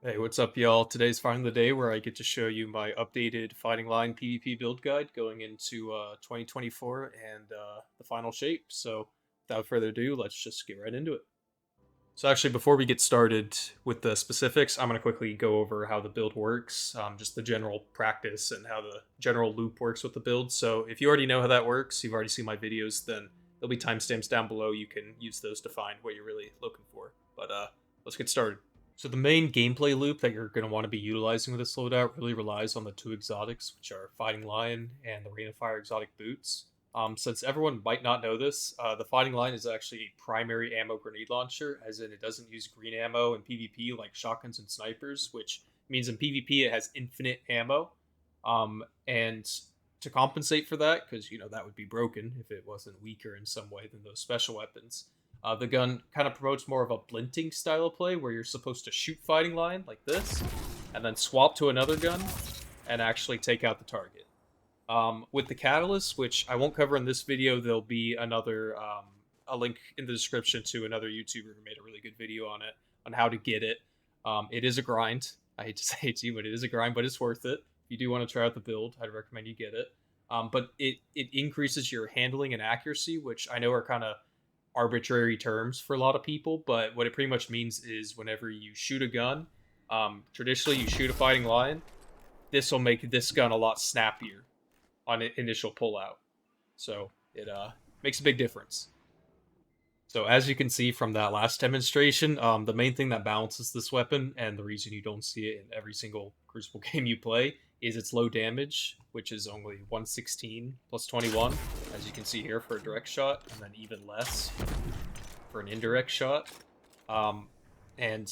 Hey, what's up, y'all? Today's finally the day where I get to show you my updated Fighting Line PvP build guide going into 2024 and the final shape. So, without further ado, let's just get right into it. So, actually, before we get started with the specifics, I'm going to quickly go over how the build works, just the general practice and how the general loop works with the build. So, if you already know how that works, you've already seen my videos, then there'll be timestamps down below. You can use those to find what you're really looking for. But let's get started. So the main gameplay loop that you're going to want to be utilizing with this loadout really relies on the two exotics, which are Fighting Lion and the Rain of Fire exotic boots. Since everyone might not know this, the Fighting Lion is actually a primary ammo grenade launcher, as in it doesn't use green ammo in PvP like shotguns and snipers, which means in PvP it has infinite ammo. And to compensate for that, because that would be broken if it wasn't weaker in some way than those special weapons. The gun kind of promotes more of a blinting style of play where you're supposed to shoot Fighting Lion like this, and then swap to another gun and actually take out the target. With the Catalyst, which I won't cover in this video, there'll be another a link in the description to another YouTuber who made a really good video on it on how to get it. It is a grind. I hate to say it to you, but it is a grind, but it's worth it. If you do want to try out the build, I'd recommend you get it. But it increases your handling and accuracy, which I know are kind of arbitrary terms for a lot of people, but what it pretty much means is whenever you shoot a gun, traditionally you shoot a Fighting Lion, this will make this gun a lot snappier on initial pullout. So it makes a big difference. So as you can see from that last demonstration, the main thing that balances this weapon, and the reason you don't see it in every single Crucible game you play, is its low damage, which is only 116 plus 21, as you can see here for a direct shot, and then even less for an indirect shot. And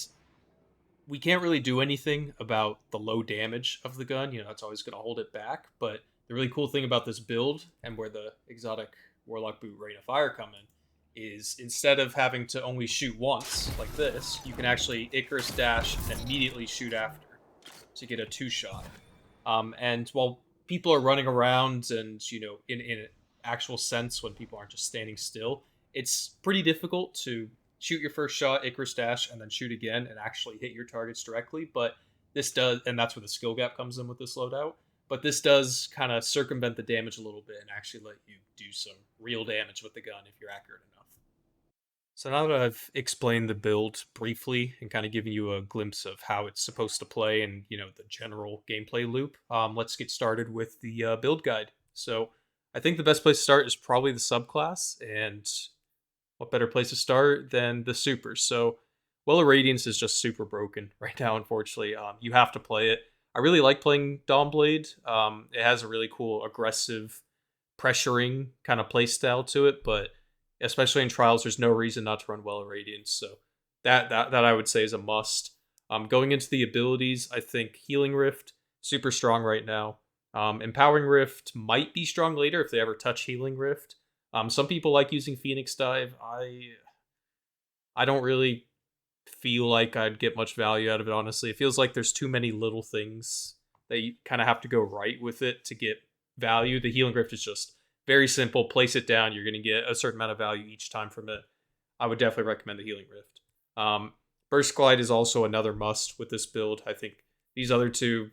we can't really do anything about the low damage of the gun. It's always going to hold it back. But the really cool thing about this build, and where the exotic Warlock boot Rain of Fire come in, is instead of having to only shoot once like this, you can actually Icarus dash and immediately shoot after to get a two-shot. And while people are running around and in an actual sense, when people aren't just standing still, it's pretty difficult to shoot your first shot, Icarus dash, and then shoot again and actually hit your targets directly. But this does, and that's where the skill gap comes in with this loadout. But this does kind of circumvent the damage a little bit and actually let you do some real damage with the gun if you're accurate enough. So now that I've explained the build briefly and kind of given you a glimpse of how it's supposed to play and the general gameplay loop, let's get started with the build guide. So I think the best place to start is probably the subclass, and what better place to start than the super? So Well of Radiance is just super broken right now, unfortunately. You have to play it. I really like playing Dawnblade. It has a really cool aggressive pressuring kind of play style to it, but especially in trials, there's no reason not to run Well of Radiance. So that I would say is a must. Going into the abilities, I think Healing Rift super strong right now. Empowering Rift might be strong later if they ever touch Healing Rift. Some people like using Phoenix Dive. I don't really feel like I'd get much value out of it, honestly. It feels like there's too many little things that you kind of have to go right with it to get value. The Healing Rift is just very simple. Place it down. You're going to get a certain amount of value each time from it. I would definitely recommend the Healing Rift. Burst Glide is also another must with this build. I think these other two,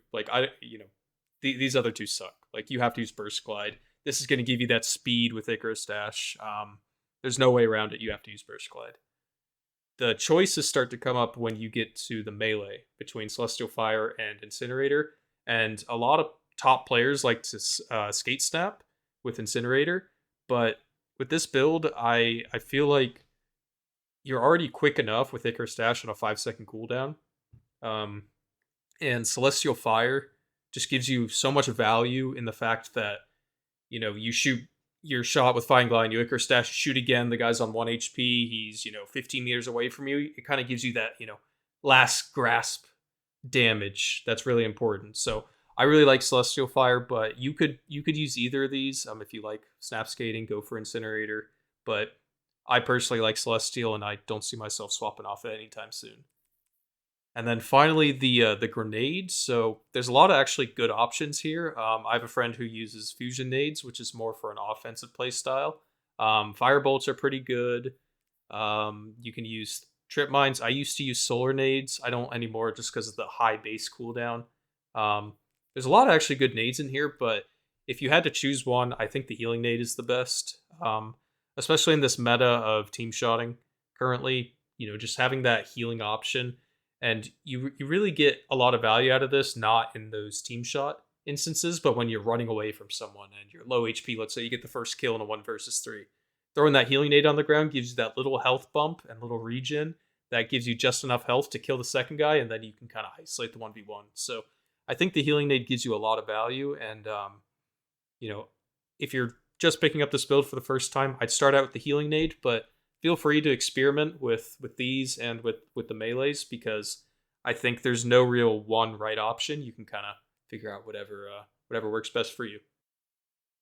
these other two suck. Like, you have to use Burst Glide. This is going to give you that speed with Icarus Dash. There's no way around it. You have to use Burst Glide. The choices start to come up when you get to the melee between Celestial Fire and Incinerator. And a lot of top players like to skate snap with Incinerator. But with this build, I feel like you're already quick enough with Icarus Dash on a 5-second cooldown. And Celestial Fire just gives you so much value in the fact that, you shoot your shot with Fighting Line, you Icarus Dash, shoot again, the guy's on 1 HP, he's, 15 meters away from you. It kind of gives you that, last grasp damage that's really important. So I really like Celestial Fire, but you could use either of these. If you like snap skating, go for Incinerator. But I personally like Celestial, and I don't see myself swapping off it anytime soon. And then finally, the grenades. So there's a lot of actually good options here. I have a friend who uses fusion nades, which is more for an offensive play style. Fire bolts are pretty good. You can use trip mines. I used to use solar nades. I don't anymore just because of the high base cooldown. Um, there's a lot of actually good nades in here, but if you had to choose one, I think the healing nade is the best. Especially in this meta of team shotting currently, just having that healing option, and you really get a lot of value out of this, not in those team shot instances, but when you're running away from someone and you're low HP, let's say you get the first kill in a 1 versus 3. Throwing that healing nade on the ground gives you that little health bump and little regen that gives you just enough health to kill the second guy, and then you can kind of isolate the 1v1. So I think the healing nade gives you a lot of value, and you know, if you're just picking up this build for the first time, I'd start out with the healing nade, but feel free to experiment with these and with the melees, because I think there's no real one right option. You can kind of figure out whatever works best for you.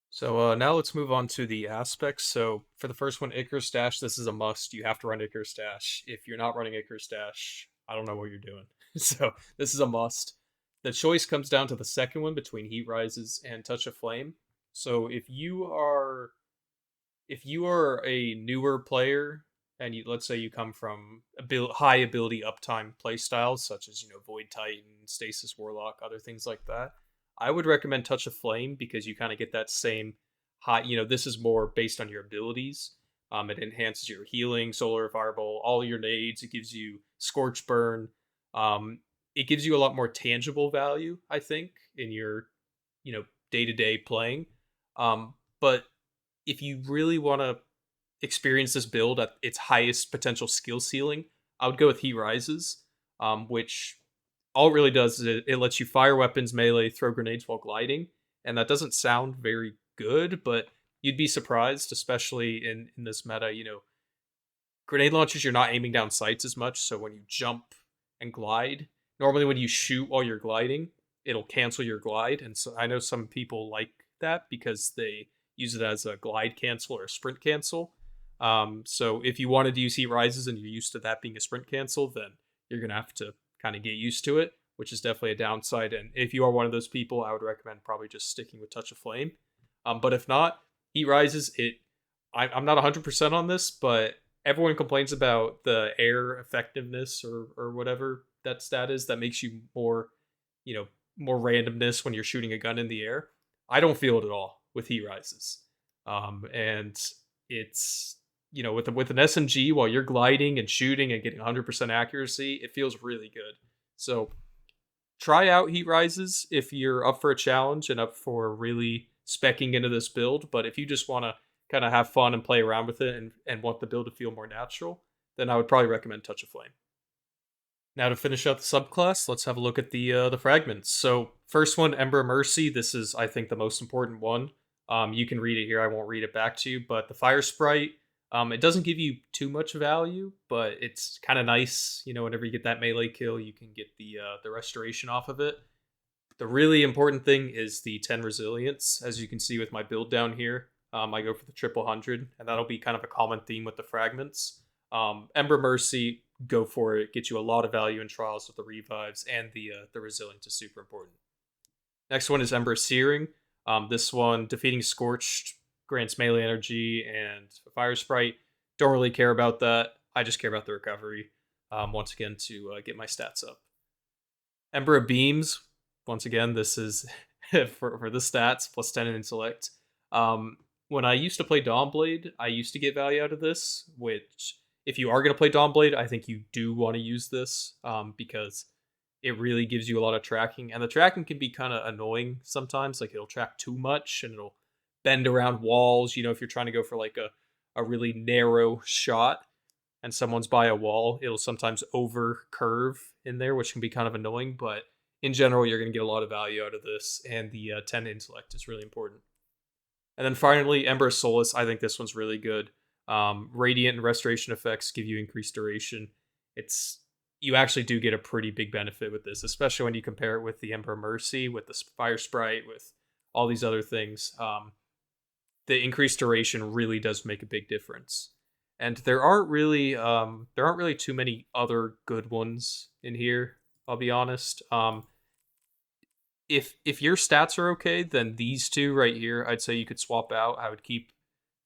So now let's move on to the aspects. So for the first one, Icarus Dash, this is a must. You have to run Icarus Dash. If you're not running Icarus Dash, I don't know what you're doing. So this is a must. The choice comes down to the second one between Heat Rises and Touch of Flame. So if you are a newer player and let's say you come from high ability uptime playstyles such as Void Titan, Stasis Warlock, other things like that, I would recommend Touch of Flame because you kind of get that same high. This is more based on your abilities. It enhances your healing, solar fireball, all your nades. It gives you scorch burn. It gives you a lot more tangible value, I think, in your day to day playing. But if you really want to experience this build at its highest potential skill ceiling, I would go with Heat Rises, which all it really does is it lets you fire weapons, melee, throw grenades while gliding, and that doesn't sound very good, but you'd be surprised, especially in this meta. Grenade launchers, you're not aiming down sights as much, so when you jump and glide, normally when you shoot while you're gliding, it'll cancel your glide, and so I know some people like that because they use it as a glide cancel or a sprint cancel. So if you wanted to use Heat Rises and you're used to that being a sprint cancel, then you're gonna have to kind of get used to it, which is definitely a downside. And if you are one of those people, I would recommend probably just sticking with Touch of Flame. But if not, Heat Rises, I'm not 100% on this, but everyone complains about the air effectiveness or whatever that stat is that makes you more, more randomness when you're shooting a gun in the air. I don't feel it at all with Heat Rises. And it's, with an SMG, while you're gliding and shooting and getting 100% accuracy, it feels really good. So try out Heat Rises if you're up for a challenge and up for really speccing into this build. But if you just want to kind of have fun and play around with it and want the build to feel more natural, then I would probably recommend Touch of Flame. Now to finish out the subclass, let's have a look at the fragments. So first one, Ember of Mercy. This is, I think, the most important one. You can read it here. I won't read it back to you. But the Fire Sprite, it doesn't give you too much value, but it's kind of nice. Whenever you get that melee kill, you can get the restoration off of it. The really important thing is the 10 resilience. As you can see with my build down here, I go for the 100, and that'll be kind of a common theme with the fragments. Ember Mercy, go for it. Get you a lot of value in trials with the revives, and the resilience is super important. Next one is Ember Searing. This one, defeating Scorched grants melee energy and Fire Sprite. Don't really care about that. I just care about the recovery. Once again, to get my stats up. Ember of Beams. Once again, this is for the stats, plus 10 in intellect. When I used to play Dawnblade, I used to get value out of this, which if you are going to play Dawnblade, I think you do want to use this because it really gives you a lot of tracking. And the tracking can be kind of annoying sometimes. Like, it'll track too much and it'll bend around walls. If you're trying to go for like a really narrow shot and someone's by a wall, it'll sometimes over curve in there, which can be kind of annoying. But in general, you're going to get a lot of value out of this. And the 10 intellect is really important. And then finally, Ember of Solace. I think this one's really good. Radiant and restoration effects give you increased duration. You actually do get a pretty big benefit with this, especially when you compare it with the Ember of Mercy, with the Fire Sprite, with all these other things. The increased duration really does make a big difference. And there aren't really too many other good ones in here, I'll be honest. If your stats are okay, then these two right here, I'd say you could swap out. I would keep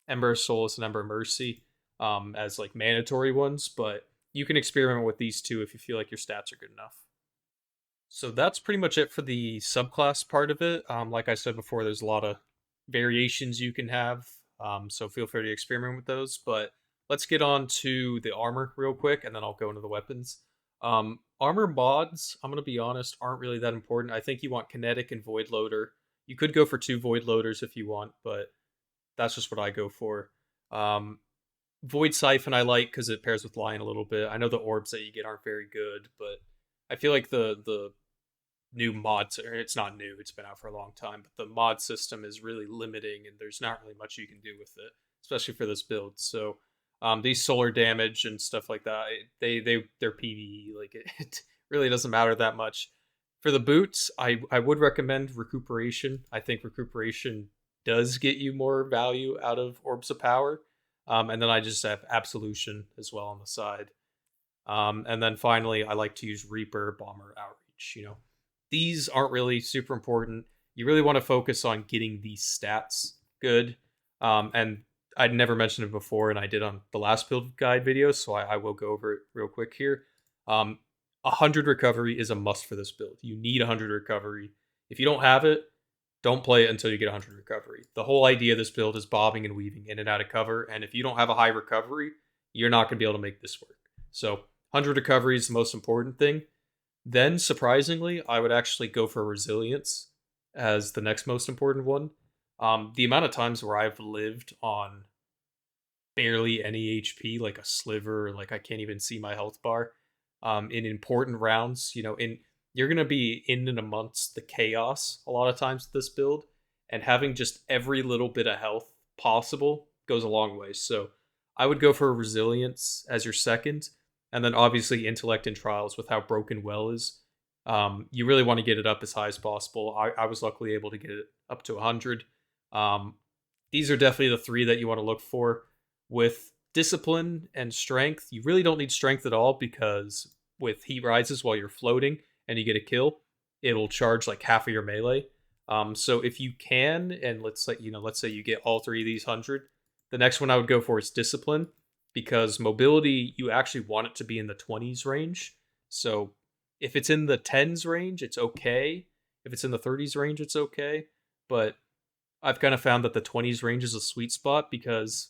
Ember of Solace and Ember of Mercy as like mandatory ones, but you can experiment with these two if you feel like your stats are good enough. So that's pretty much it for the subclass part of it. Like I said before, there's a lot of variations you can have. So feel free to experiment with those. But let's get on to the armor real quick, and then I'll go into the weapons. Armor mods, I'm gonna be honest, aren't really that important. I think you want kinetic and void loader. You could go for 2 void loaders if you want, but that's just what I go for. Um, Void Siphon I like because it pairs with Lion a little bit. I know the orbs that you get aren't very good, but I feel like the new mods, or it's not new, it's been out for a long time, but the mod system is really limiting, and there's not really much you can do with it, especially for this build. So these solar damage and stuff like that, they're PvE. Like it really doesn't matter that much. For the boots, I would recommend recuperation. I think recuperation does get you more value out of orbs of power. And then I just have absolution as well on the side. And then finally, I like to use Reaper, Bomber, Outreach. These aren't really super important. You really want to focus on getting these stats good. And I'd never mentioned it before, and I did on the last build guide video, so I will go over it real quick here. 100 recovery is a must for this build. You need 100 recovery. If you don't have it, don't play it until you get 100 recovery. The whole idea of this build is bobbing and weaving in and out of cover, and if you don't have a high recovery, you're not going to be able to make this work. So 100 recovery is the most important thing. Then, surprisingly, I would actually go for resilience as the next most important one. The amount of times where I've lived on barely any HP, like a sliver, like I can't even see my health bar, in important rounds, you're gonna be in and amongst the chaos a lot of times with this build, and having just every little bit of health possible goes a long way. So I would go for resilience as your second, and then obviously intellect and trials with how broken well is. You really want to get it up as high as possible. I was luckily able to get it up to 100. Um, these are definitely the three that you want to look for. With discipline and strength, you really don't need strength at all, because with heat rises while you're floating and you get a kill, it'll charge like half of your melee. So if you can, and let's say you get all three of these 100, the next one I would go for is discipline, because mobility, you actually want it to be in the 20s range. So if it's in the 10s range, it's okay. If it's in the 30s range, it's okay. But I've kind of found that the 20s range is a sweet spot, because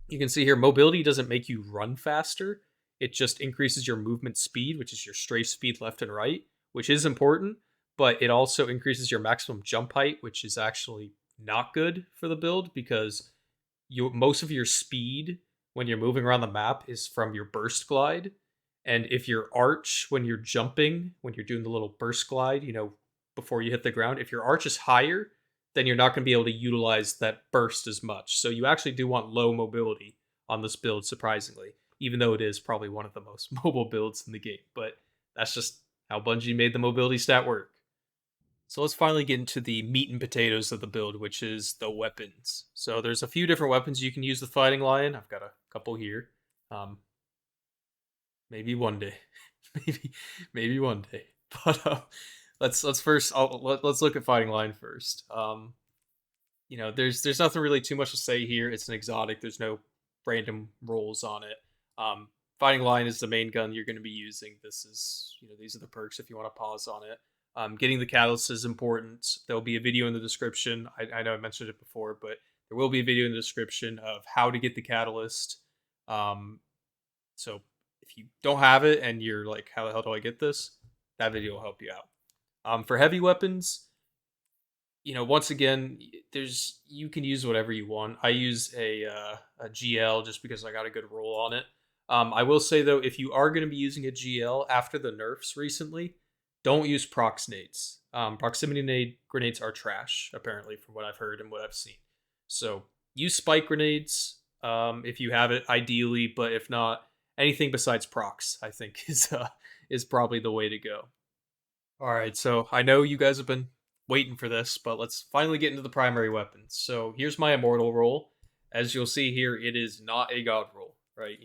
you can see here, mobility doesn't make you run faster. It just increases your movement speed, which is your strafe speed left and right, which is important, but it also increases your maximum jump height, which is actually not good for the build, because most of your speed when you're moving around the map is from your burst glide. And if your arch, when you're jumping, when you're doing the little burst glide, before you hit the ground, if your arch is higher, then you're not going to be able to utilize that burst as much. So you actually do want low mobility on this build, surprisingly, even though it is probably one of the most mobile builds in the game. But that's just how Bungie made the mobility stat work. So let's finally get into the meat and potatoes of the build, which is the weapons. So there's a few different weapons you can use with Fighting Lion. I've got a couple here. Maybe one day, maybe one day. But let's first let's look at Fighting Lion first. There's nothing really too much to say here. It's an exotic. There's no random rolls on it. Fighting Lion is the main gun you're going to be using. This is, these are the perks if you want to pause on it. Getting the catalyst is important. There'll be a video in the description. I know I mentioned it before, but there will be a video in the description of how to get the catalyst. So if you don't have it and you're like, how the hell do I get this? That video will help you out. For heavy weapons, once again, you can use whatever you want. I use a GL just because I got a good roll on it. I will say though, if you are going to be using a GL after the nerfs recently, don't use prox nades. Proximity nade grenades are trash, apparently, from what I've heard and what I've seen. So use spike grenades if you have it, ideally. But if not, anything besides prox, I think, is probably the way to go. All right, so I know you guys have been waiting for this, but let's finally get into the primary weapons. So here's my immortal roll. As you'll see here, it is not a god roll, right?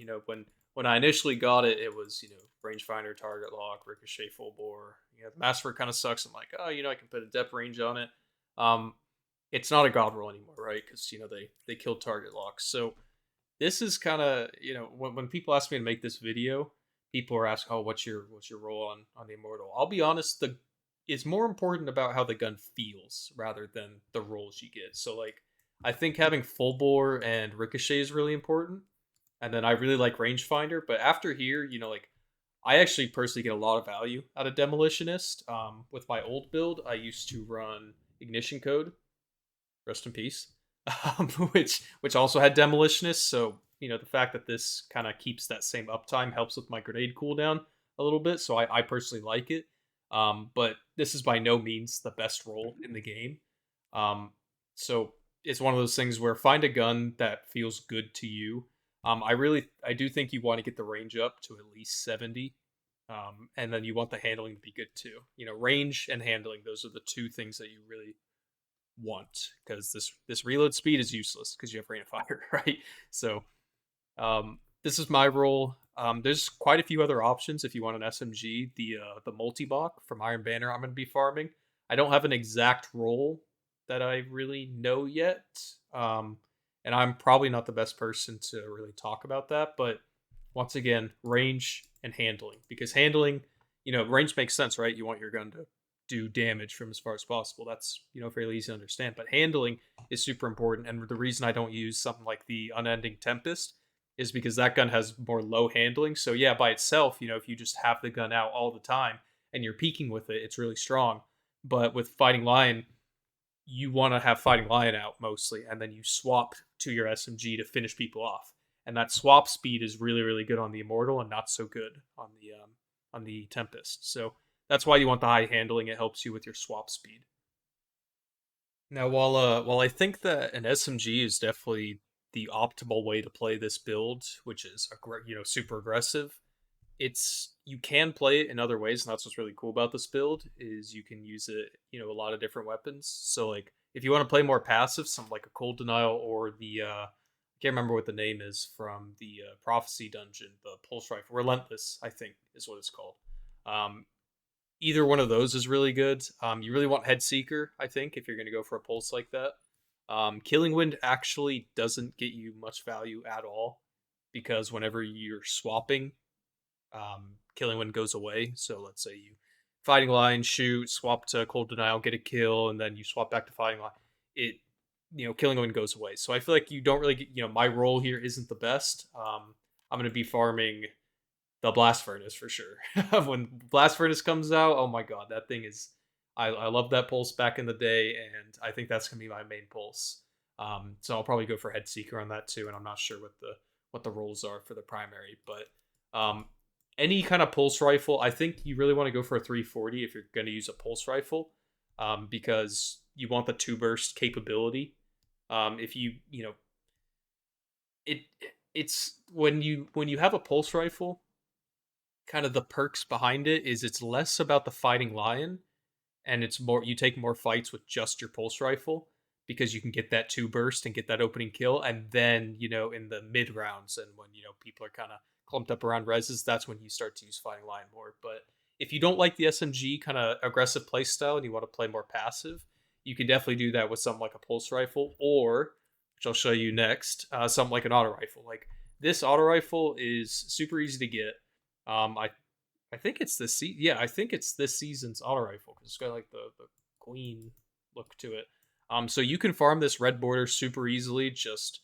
When I initially got it, it was, rangefinder, target lock, ricochet, full bore. The master kind of sucks. I'm like, oh, I can put a depth range on it. It's not a god roll anymore, right? Because they killed target lock. So this is kind of, when people ask me to make this video, people are asking, "Oh, what's your role on the Immortal?" I'll be honest, the it's more important about how the gun feels rather than the rolls you get. So like, I think having full bore and ricochet is really important, and then I really like rangefinder. But after here, like I actually personally get a lot of value out of demolitionist. With my old build, I used to run ignition code, rest in peace, which also had demolitionist. So the fact that this kind of keeps that same uptime helps with my grenade cooldown a little bit. So I personally like it. But this is by no means the best role in the game. Um, so it's one of those things where find a gun that feels good to you. I do think you want to get the range up to at least 70. And then you want the handling to be good too. Range and handling, those are the two things that you really want, because this reload speed is useless because you have rain of fire, right? So this is my role. There's quite a few other options if you want an SMG. The multi-bach from Iron Banner I'm going to be farming. I don't have an exact role that I really know yet, and I'm probably not the best person to really talk about that. But once again, range and handling, because handling, range makes sense, right? You want your gun to do damage from as far as possible. That's fairly easy to understand. But handling is super important, and the reason I don't use something like the Unending Tempest is because that gun has more low handling. So yeah, by itself, if you just have the gun out all the time and you're peeking with it, it's really strong. But with Fighting Lion, you want to have Fighting Lion out mostly, and then you swap to your SMG to finish people off. And that swap speed is really, really good on the Immortal and not so good on the Tempest. So that's why you want the high handling. It helps you with your swap speed. Now, while I think that an SMG is definitely the optimal way to play this build, which is super aggressive, you can play it in other ways, and that's what's really cool about this build is you can use it a lot of different weapons. So like if you want to play more passive, something like a cold denial, or the I can't remember what the name is from the prophecy dungeon, the pulse rifle, relentless I think is what it's called. um Either one of those is really good. You really want Head Seeker, I think, if you're going to go for a pulse like that. Killing Wind actually doesn't get you much value at all, because whenever you're swapping, Killing Wind goes away. So let's say you Fighting Line, shoot, swap to Cold Denial, get a kill, and then you swap back to Fighting Line. It, Killing Wind goes away. So I feel like you don't really get, my role here isn't the best. I'm going to be farming the Blast Furnace for sure. When Blast Furnace comes out, oh my god, that thing is. I love that pulse back in the day, and I think that's gonna be my main pulse. So I'll probably go for Head Seeker on that too, and I'm not sure what the rolls are for the primary, but any kind of pulse rifle, I think you really want to go for a 340 if you're going to use a pulse rifle, because you want the two burst capability. If it it's when you have a pulse rifle, kind of the perks behind it is it's less about the Fighting Lion, and it's more you take more fights with just your pulse rifle, because you can get that two burst and get that opening kill, and then in the mid rounds, and when people are kind of clumped up around reses, that's when you start to use Fighting Lion more. But if you don't like the SMG kind of aggressive playstyle and you want to play more passive, you can definitely do that with something like a pulse rifle, or which I'll show you next, something like an auto rifle. Like this auto rifle is super easy to get. I think it's yeah, I think it's this season's auto rifle because it's got like the queen look to it. So you can farm this red border super easily. Just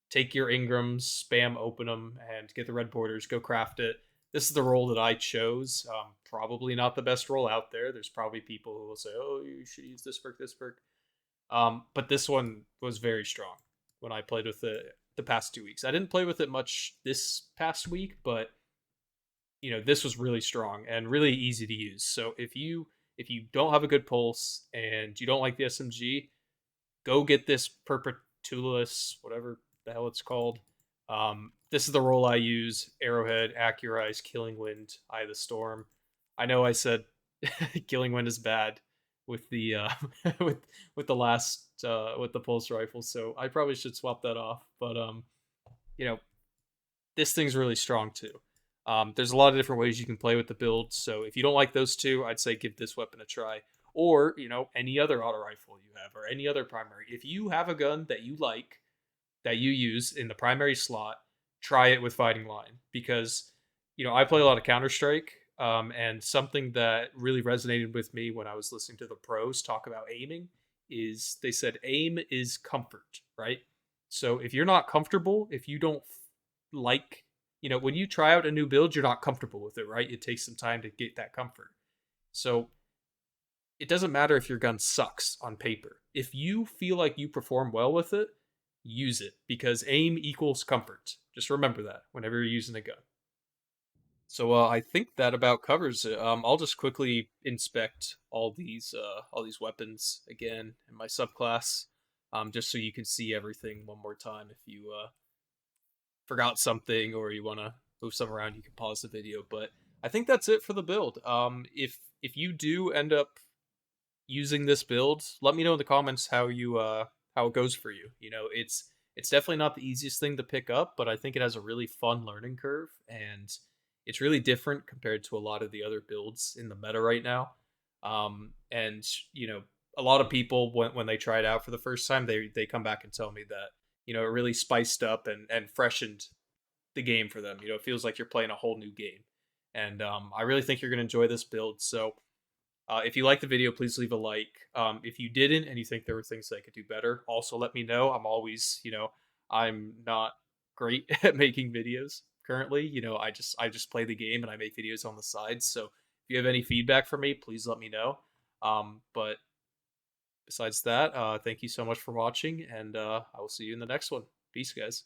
take your Ingrams, spam open them, and get the red borders. Go craft it. This is the role that I chose. Probably not the best role out there. There's probably people who will say, "Oh, you should use this perk, this perk." But this one was very strong when I played with it the past 2 weeks. I didn't play with it much this past week, but this was really strong and really easy to use. So if you don't have a good pulse and you don't like the SMG, go get this Perpetuous, whatever the hell it's called. This is the role I use: Arrowhead, Accurize, Killing Wind, Eye of the Storm. I know I said Killing Wind is bad with the with the last with the pulse rifle, so I probably should swap that off. But you know, this thing's really strong too. There's a lot of different ways you can play with the build. So if you don't like those two, I'd say give this weapon a try. Or, any other auto rifle you have or any other primary. If you have a gun that you like that you use in the primary slot, try it with fighting line, because I play a lot of Counter Strike, and something that really resonated with me when I was listening to the pros talk about aiming is they said aim is comfort, right? So if you're not comfortable, if you don't like, when you try out a new build, you're not comfortable with it, right? It takes some time to get that comfort. So it doesn't matter if your gun sucks on paper. If you feel like you perform well with it, use it, because aim equals comfort. Just remember that whenever you're using a gun. So I think that about covers it. I'll just quickly inspect all these weapons again in my subclass, just so you can see everything one more time. If you forgot something or you want to move some around, you can pause the video. But I think that's it for the build. If you do end up using this build, let me know in the comments how it goes for you. It's definitely not the easiest thing to pick up, but I think it has a really fun learning curve, and it's really different compared to a lot of the other builds in the meta right now. And a lot of people when they try it out for the first time, they come back and tell me that it really spiced up and freshened the game for them. It feels like you're playing a whole new game, and I really think you're gonna enjoy this build. So if you liked the video, please leave a like. If you didn't and you think there were things that I could do better, also let me know. I'm always, I'm not great at making videos currently. I just play the game and I make videos on the side. So if you have any feedback for me, please let me know. But besides that, thank you so much for watching, and I will see you in the next one. Peace, guys.